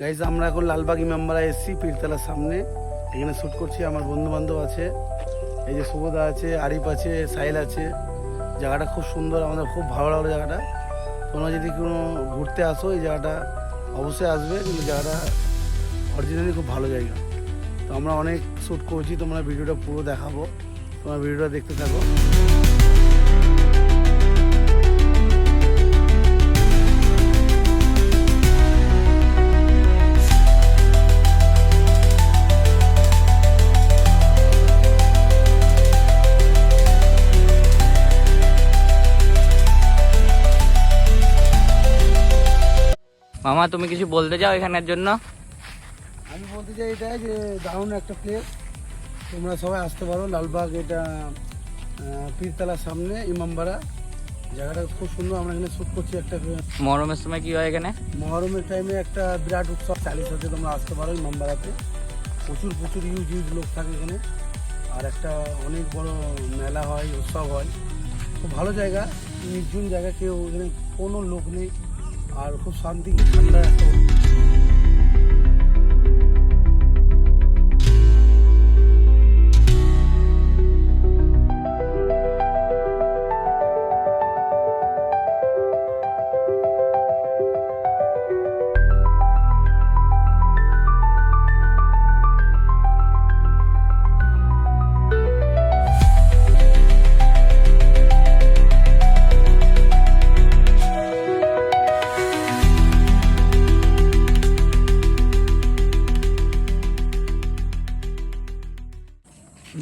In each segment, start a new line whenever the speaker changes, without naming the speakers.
Guys আমরা এখন লালবাগ ইমামবাড়া এসেছি পীরতলার সামনে। এখানে শ্যুট করছি, আমার বন্ধু বান্ধব আছে, এই যে শুভদা আছে, আরিফ আছে, সাহিল আছে। জায়গাটা খুব সুন্দর, আমাদের খুব ভালো লাগলো জায়গাটা। তোমরা যদি কোনো ঘুরতে আসো এই জায়গাটা অবশ্যই আসবে, কিন্তু জায়গাটা অরিজিনালি খুব ভালো জায়গা। তো আমরা অনেক শ্যুট করছি, তোমরা ভিডিওটা পুরো দেখাবো, তোমরা ভিডিওটা দেখতে থাকো।
মামা, তুমি কিছু বলতে চাও এখানের জন্য?
আমি বলতে চাই এটাই যে দারুণ একটা প্লেস, তোমরা সবাই আসতে পারো। লালবাগ এটা পীরতলার সামনে ইমামবাড়া, জায়গাটা খুব সুন্দর। আমরা এখানে শ্যুট করছি একটা।
মহরমের সময় কি হয় এখানে?
মহরমের টাইমে একটা বিরাট উৎসব চালিশ হচ্ছে, তোমরা আসতে পারো ইমামবাড়াতে। প্রচুর প্রচুর ইউজ লোক থাকে এখানে, আর একটা অনেক বড় মেলা হয়, উৎসব হয়। খুব ভালো জায়গা, নির্জন জায়গা, কেউ এখানে কোনো লোক নেই, আর খুব শান্তি, খুব ঠান্ডা একটা।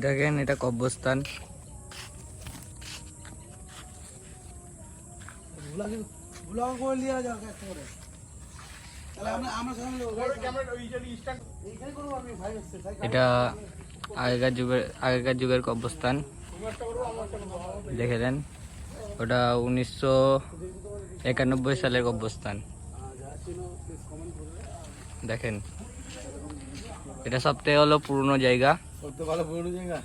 দেখেন, এটা কব্রস্থান। এটা আগেকার যুগের কব্রস্থান, দেখে দেন। ওটা 1991 সালের কব্রস্থান। দেখেন, এটা সবথেকে হলো পুরনো জায়গা।
সবথেকে ভালো পুরনো জায়গা।